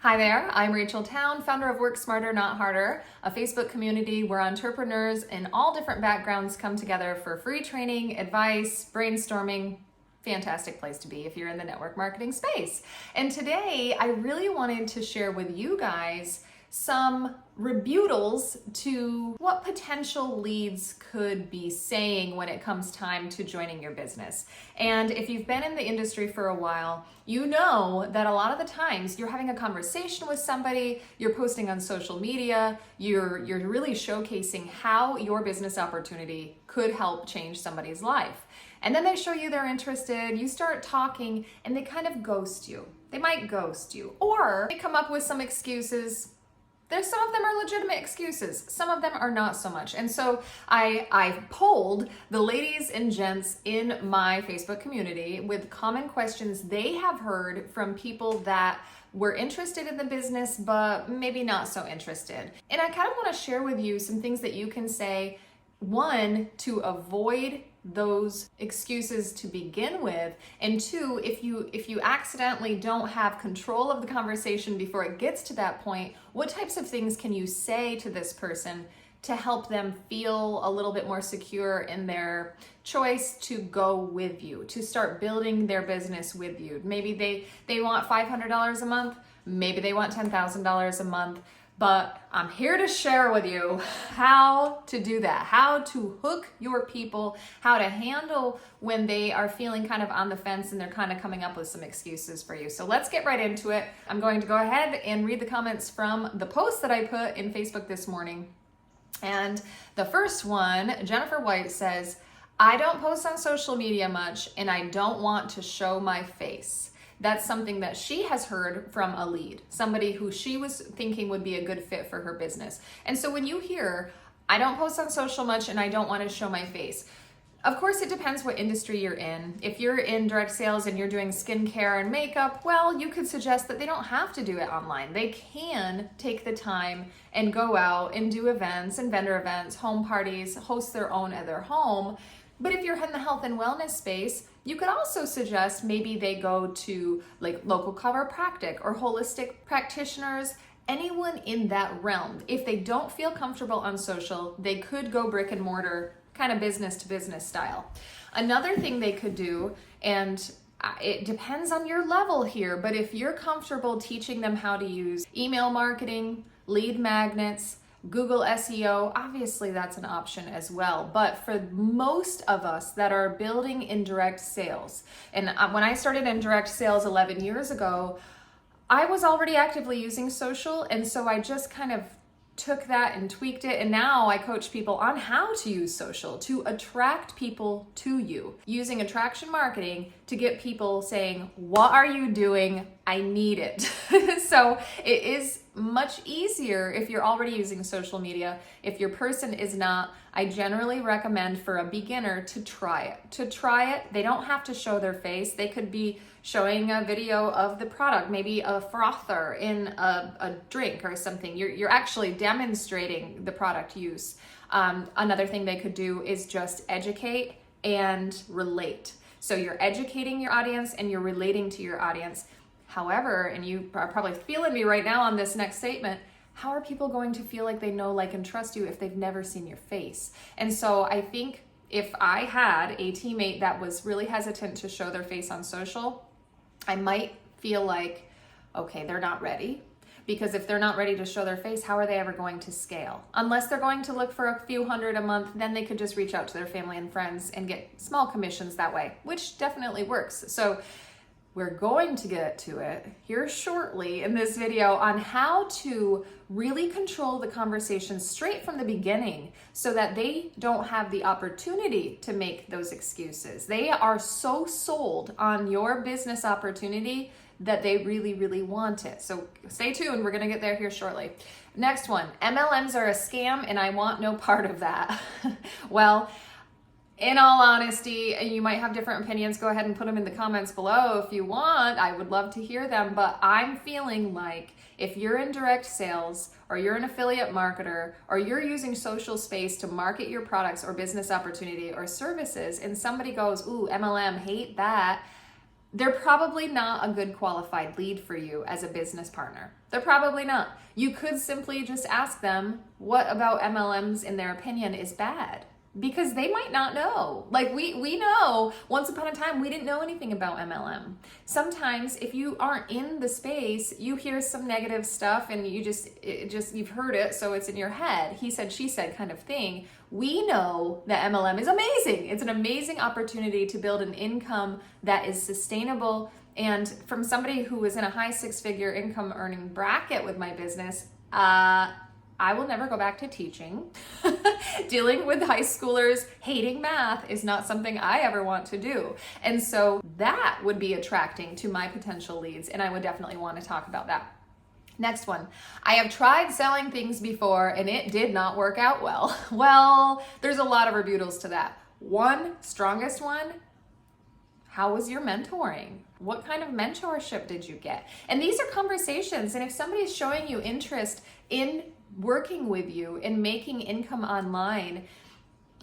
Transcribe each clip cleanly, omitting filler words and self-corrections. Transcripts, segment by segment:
Hi there, I'm Rachel Town, founder of Work Smarter, Not Harder, a Facebook community where entrepreneurs in all different backgrounds come together for free training, advice, brainstorming. Fantastic place to be if you're in the network marketing space. And today I really wanted to share with you guys some rebuttals to what potential leads could be saying when it comes time to joining your business. And if you've been in the industry for a while, you know that a lot of the times you're having a conversation with somebody, you're posting on social media, you're really showcasing how your business opportunity could help change somebody's life. And then they show you they're interested, you start talking, and they kind of ghost you. They might ghost you, or they come up with some excuses. Some of them are legitimate excuses. Some of them are not so much. And so I polled the ladies and gents in my Facebook community with common questions they have heard from people that were interested in the business, but maybe not so interested. And I kind of want to share with you some things that you can say, one, to avoid those excuses to begin with, and two, if you accidentally don't have control of the conversation before it gets to that point, what types of things can you say to this person to help them feel a little bit more secure in their choice to go with you, to start building their business with you. Maybe they want $500 a month, maybe they want $10,000 a month. But I'm here to share with you how to do that, how to hook your people, how to handle when they are feeling kind of on the fence and they're kind of coming up with some excuses for you. So let's get right into it. I'm going to go ahead and read the comments from the post that I put in Facebook this morning. And the first one, Jennifer White says, I don't post on social media much and I don't want to show my face. That's something that she has heard from a lead, somebody who she was thinking would be a good fit for her business. And so when you hear, I don't post on social much and I don't want to show my face, of course, it depends what industry you're in. If you're in direct sales and you're doing skincare and makeup, well, you could suggest that they don't have to do it online. They can take the time and go out and do events and vendor events, home parties, host their own at their home. But if you're in the health and wellness space, you could also suggest maybe they go to like local chiropractic or holistic practitioners, anyone in that realm. If they don't feel comfortable on social, they could go brick and mortar, kind of business to business style. Another thing they could do, and it depends on your level here, but if you're comfortable teaching them how to use email marketing, lead magnets, Google SEO, obviously that's an option as well. But for most of us that are building in direct sales, and when I started in direct sales 11 years ago, I was already actively using social. And so I just kind of took that and tweaked it. And now I coach people on how to use social to attract people to you, using attraction marketing to get people saying, what are you doing? I need it. So it is much easier if you're already using social media. If your person is not, I generally recommend for a beginner to try it. They don't have to show their face. They could be showing a video of the product, maybe a frother in a drink or something. You're actually demonstrating the product use. Another thing they could do is just educate and relate. So you're educating your audience and you're relating to your audience. However, and you are probably feeling me right now on this next statement, how are people going to feel like they know, like, and trust you if they've never seen your face? And so I think if I had a teammate that was really hesitant to show their face on social, I might feel like, okay, they're not ready. Because if they're not ready to show their face, how are they ever going to scale? Unless they're going to look for a few hundred a month, then they could just reach out to their family and friends and get small commissions that way, which definitely works. So we're going to get to it here shortly in this video on how to really control the conversation straight from the beginning so that they don't have the opportunity to make those excuses. They are so sold on your business opportunity that they really, really want it. So stay tuned, we're gonna get there here shortly. Next one, MLMs are a scam and I want no part of that. Well, in all honesty, and you might have different opinions, go ahead and put them in the comments below if you want. I would love to hear them, but I'm feeling like if you're in direct sales or you're an affiliate marketer or you're using social space to market your products or business opportunity or services and somebody goes, ooh, MLM, hate that, they're probably not a good qualified lead for you as a business partner. They're probably not. You could simply just ask them, what about MLMs in their opinion is bad? Because they might not know. Like we know once upon a time we didn't know anything about MLM. Sometimes if you aren't in the space, you hear some negative stuff and you've heard it, so it's in your head. He said, she said kind of thing. We know that MLM is amazing. It's an amazing opportunity to build an income that is sustainable. And from somebody who was in a high six-figure income earning bracket with my business, I will never go back to teaching. Dealing with high schoolers hating math is not something I ever want to do. And so that would be attracting to my potential leads, and I would definitely want to talk about that. Next one, I have tried selling things before and it did not work out well. Well, there's a lot of rebuttals to that. One, strongest one, how was your mentoring? What kind of mentorship did you get? And these are conversations, and if somebody is showing you interest in working with you and making income online,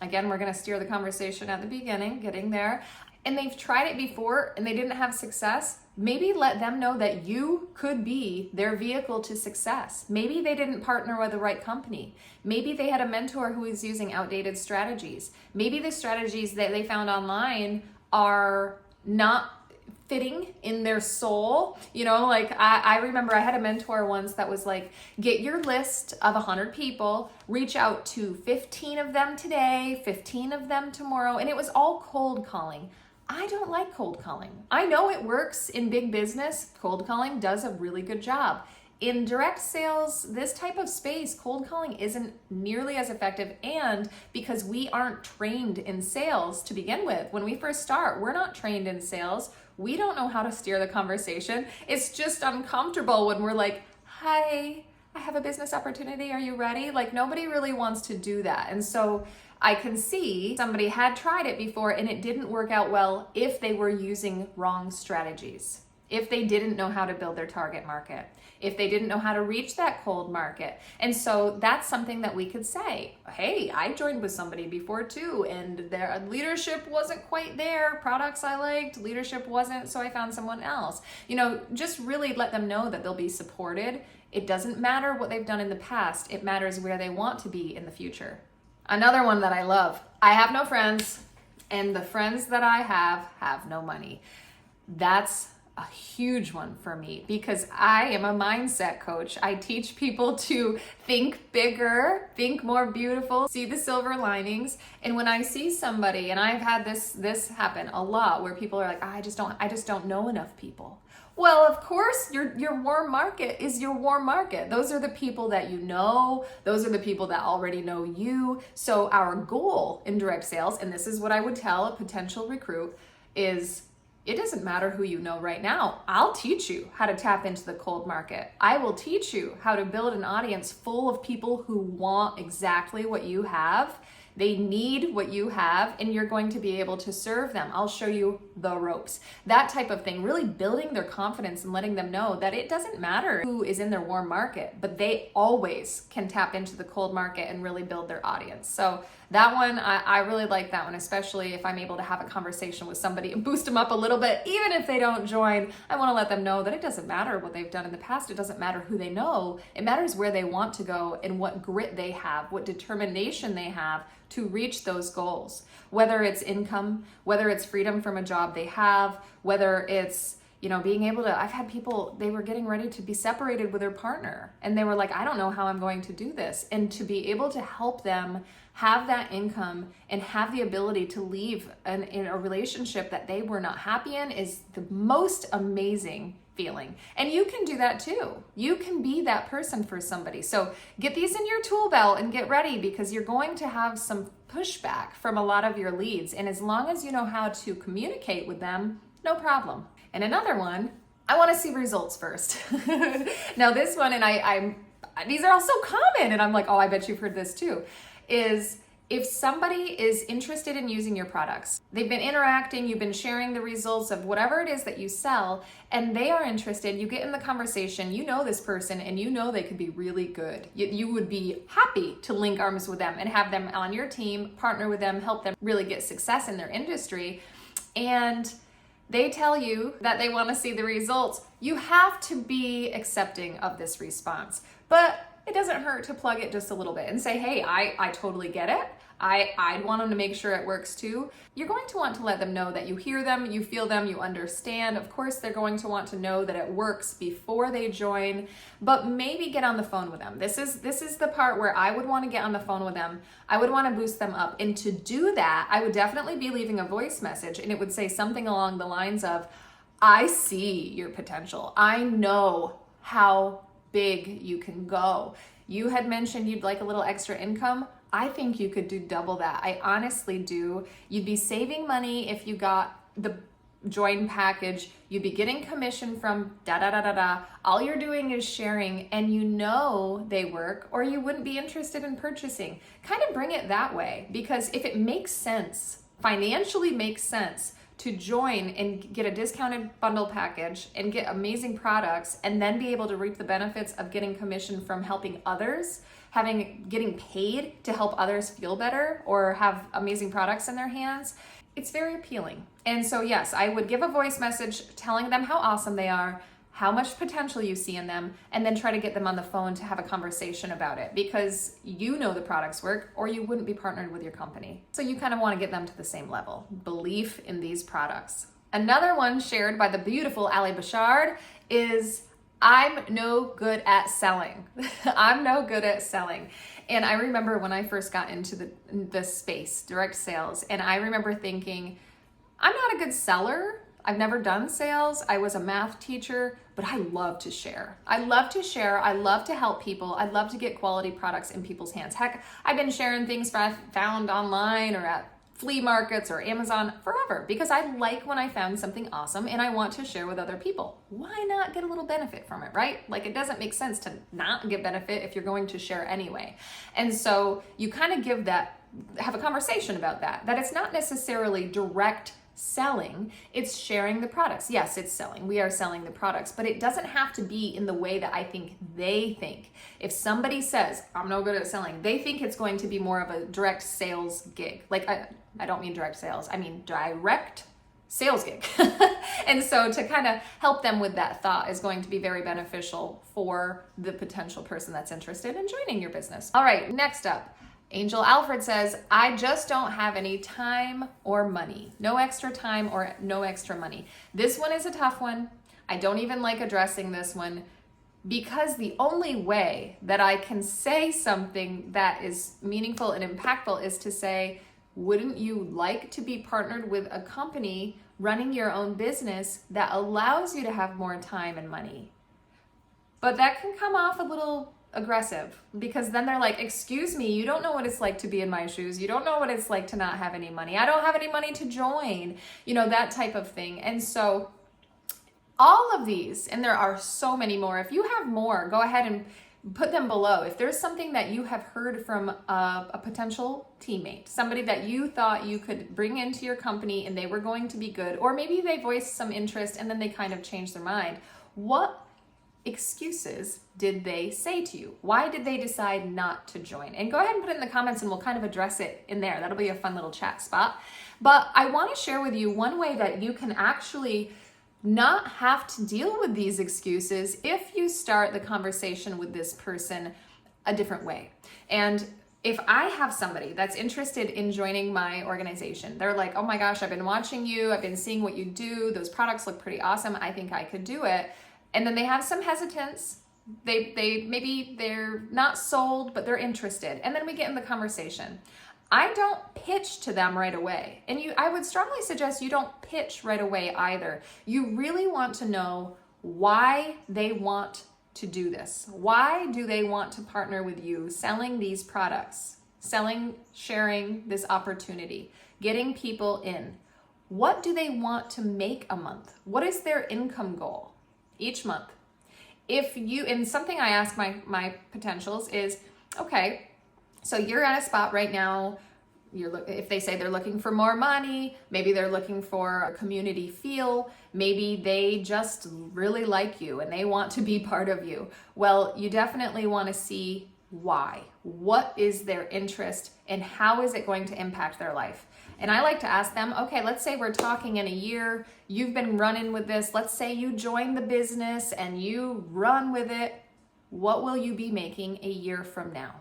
again, we're going to steer the conversation at the beginning, getting there, and they've tried it before and they didn't have success, maybe let them know that you could be their vehicle to success. Maybe they didn't partner with the right company. Maybe they had a mentor who is using outdated strategies. Maybe the strategies that they found online are not fitting in their soul. You know, like I remember I had a mentor once that was like, get your list of 100 people, reach out to 15 of them today, 15 of them tomorrow, and it was all cold calling. I don't like cold calling. I know it works in big business. Cold calling does a really good job. In direct sales, this type of space, cold calling isn't nearly as effective, and because we aren't trained in sales to begin with. When we first start, we're not trained in sales. We don't know how to steer the conversation. It's just uncomfortable when we're like, hi, I have a business opportunity. Are you ready? Like, nobody really wants to do that. And so I can see somebody had tried it before and it didn't work out well if they were using wrong strategies, if they didn't know how to build their target market, if they didn't know how to reach that cold market. And so that's something that we could say, hey, I joined with somebody before too, and their leadership wasn't quite there. Products I liked, leadership wasn't, so I found someone else. You know, just really let them know that they'll be supported. It doesn't matter what they've done in the past. It matters where they want to be in the future. Another one that I love, I have no friends, and the friends that I have no money. That's a huge one for me because I am a mindset coach. I teach people to think bigger, think more beautiful, see the silver linings. And when I see somebody, and I've had this happen a lot, where people are like, I just don't know enough people. Well, of course, your warm market is your warm market. Those are the people that you know. Those are the people that already know you. So our goal in direct sales, and this is what I would tell a potential recruit, is it doesn't matter who you know right now. I'll teach you how to tap into the cold market. I will teach you how to build an audience full of people who want exactly what you have. They need what you have, and you're going to be able to serve them. I'll show you the ropes. That type of thing, really building their confidence and letting them know that it doesn't matter who is in their warm market, but they always can tap into the cold market and really build their audience. So that one, I really like that one, especially if I'm able to have a conversation with somebody and boost them up a little bit. Even if they don't join, I want to let them know that it doesn't matter what they've done in the past. It doesn't matter who they know. It matters where they want to go and what grit they have, what determination they have to reach those goals. Whether it's income, whether it's freedom from a job they have, whether it's, you know, being able to, I've had people, they were getting ready to be separated with their partner and they were like, I don't know how I'm going to do this. And to be able to help them have that income and have the ability to leave in a relationship that they were not happy in is the most amazing feeling. And you can do that too. You can be that person for somebody. So get these in your tool belt and get ready, because you're going to have some pushback from a lot of your leads. And as long as you know how to communicate with them, no problem. And another one, I want to see results first. Now this one, and these are all so common, and I'm like, oh, I bet you've heard this too, is if somebody is interested in using your products, they've been interacting, you've been sharing the results of whatever it is that you sell, and they are interested, you get in the conversation, you know this person, and you know they could be really good. You would be happy to link arms with them and have them on your team, partner with them, help them really get success in their industry. And they tell you that they want to see the results, you have to be accepting of this response. But it doesn't hurt to plug it just a little bit and say, hey, I totally get it. I'd want them to make sure it works too. You're going to want to let them know that you hear them, you feel them, you understand. Of course, they're going to want to know that it works before they join, but maybe get on the phone with them. This is the part where I would want to get on the phone with them. I would want to boost them up. And to do that, I would definitely be leaving a voice message, and it would say something along the lines of, I see your potential. I know how big you can go. You had mentioned you'd like a little extra income. I think you could do double that. I honestly do. You'd be saving money if you got the join package. You'd be getting commission from da da da da da. All you're doing is sharing, and you know they work, or you wouldn't be interested in purchasing. Kind of bring it that way, because if it makes sense, financially makes sense, to join and get a discounted bundle package and get amazing products and then be able to reap the benefits of getting commission from helping others, getting paid to help others feel better or have amazing products in their hands, it's very appealing. And so yes, I would give a voice message telling them how awesome they are, how much potential you see in them, and then try to get them on the phone to have a conversation about it, because you know the products work or you wouldn't be partnered with your company. So you kind of want to get them to the same level. Belief in these products. Another one shared by the beautiful Ali Bashard is, I'm no good at selling. I'm no good at selling. And I remember when I first got into the space, direct sales, and I remember thinking, I'm not a good seller. I've never done sales. I was a math teacher, but I love to share. I love to share. I love to help people. I love to get quality products in people's hands. Heck, I've been sharing things I found online or at flea markets or Amazon forever, because I like when I found something awesome and I want to share with other people. Why not get a little benefit from it, right? Like, it doesn't make sense to not get benefit if you're going to share anyway. And so you kind of have a conversation about that it's not necessarily direct selling, it's sharing the products. Yes, it's selling. We are selling the products, but it doesn't have to be in the way that I think they think. If somebody says, I'm no good at selling, they think it's going to be more of a direct sales gig. Like, I don't mean direct sales, I mean direct sales gig. And so to kind of help them with that thought is going to be very beneficial for the potential person that's interested in joining your business. All right, next up. Angel Alfred says, I just don't have any time or money. No extra time or no extra money. This one is a tough one. I don't even like addressing this one, because the only way that I can say something that is meaningful and impactful is to say, wouldn't you like to be partnered with a company running your own business that allows you to have more time and money? But that can come off a little aggressive, because then they're like, excuse me, you don't know what it's like to be in my shoes. You don't know what it's like to not have any money. I don't have any money to join, that type of thing. And so all of these, and there are so many more, if you have more, go ahead and put them below. If there's something that you have heard from a potential teammate, somebody that you thought you could bring into your company and they were going to be good, or maybe they voiced some interest and then they kind of changed their mind, what excuses did they say to you? Why did they decide not to join? And go ahead and put it in the comments and we'll kind of address it in there. That'll be a fun little chat spot. But I want to share with you one way that you can actually not have to deal with these excuses if you start the conversation with this person a different way. And if I have somebody that's interested in joining my organization, they're like, oh my gosh, I've been watching you, I've been seeing what you do, those products look pretty awesome, I think I could do it. And then they have some hesitance. Maybe they're not sold, but they're interested. And then we get in the conversation. I don't pitch to them right away. And I would strongly suggest you don't pitch right away either. You really want to know why they want to do this. Why do they want to partner with you selling these products, sharing this opportunity, getting people in? What do they want to make a month? What is their income goal each month? And something I ask my potentials is, okay, so you're at a spot right now, if they say they're looking for more money, maybe they're looking for a community feel, maybe they just really like you and they want to be part of you. Well, you definitely want to see why. What is their interest and how is it going to impact their life? And I like to ask them, okay, let's say we're talking in a year, you've been running with this. Let's say you join the business and you run with it. What will you be making a year from now?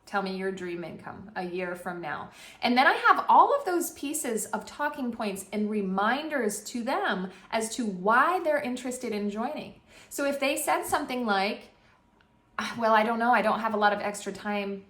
Tell me your dream income a year from now. And then I have all of those pieces of talking points and reminders to them as to why they're interested in joining. So if they said something like, well, I don't know, I don't have a lot of extra time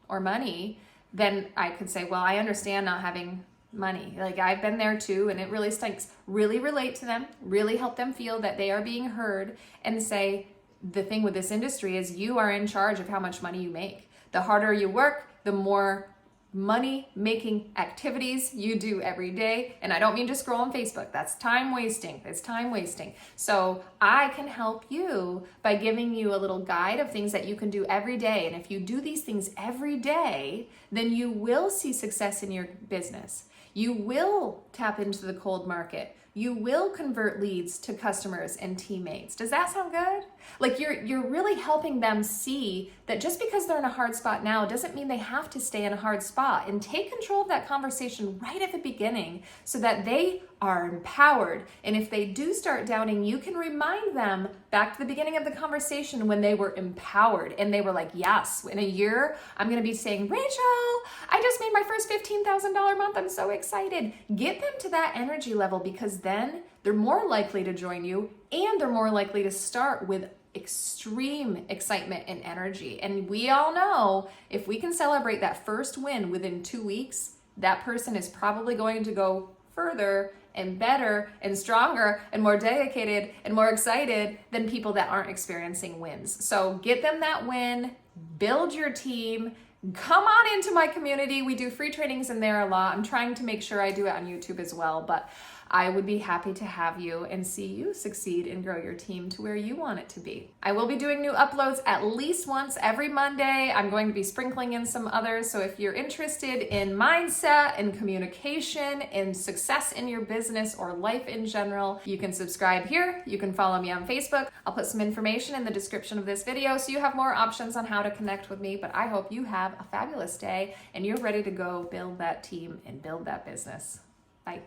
or money, then I could say, well, I understand not having money. Like, I've been there too, and it really stinks. Really relate to them, really help them feel that they are being heard, and say, the thing with this industry is you are in charge of how much money you make. The harder you work, the more money-making activities you do every day. And I don't mean to scroll on Facebook. That's time wasting. It's time wasting. So I can help you by giving you a little guide of things that you can do every day. And if you do these things every day, then you will see success in your business. You will tap into the cold market. You will convert leads to customers and teammates. Does that sound good? Like, you're really helping them see that just because they're in a hard spot now doesn't mean they have to stay in a hard spot, and take control of that conversation right at the beginning so that they are empowered. And if they do start doubting, you can remind them back to the beginning of the conversation when they were empowered and they were like, yes, in a year, I'm going to be saying, Rachel, I just made my first $15,000 month. I'm so excited. Get them to that energy level, because then they're more likely to join you, and they're more likely to start with extreme excitement and energy. And we all know if we can celebrate that first win within 2 weeks, that person is probably going to go further and better and stronger and more dedicated and more excited than people that aren't experiencing wins. So get them that win, build your team, come on into my community. We do free trainings in there a lot. I'm trying to make sure I do it on YouTube as well, but I would be happy to have you and see you succeed and grow your team to where you want it to be. I will be doing new uploads at least once every Monday. I'm going to be sprinkling in some others. So if you're interested in mindset and communication and success in your business or life in general, you can subscribe here. You can follow me on Facebook. I'll put some information in the description of this video so you have more options on how to connect with me. But I hope you have a fabulous day and you're ready to go build that team and build that business. Bye.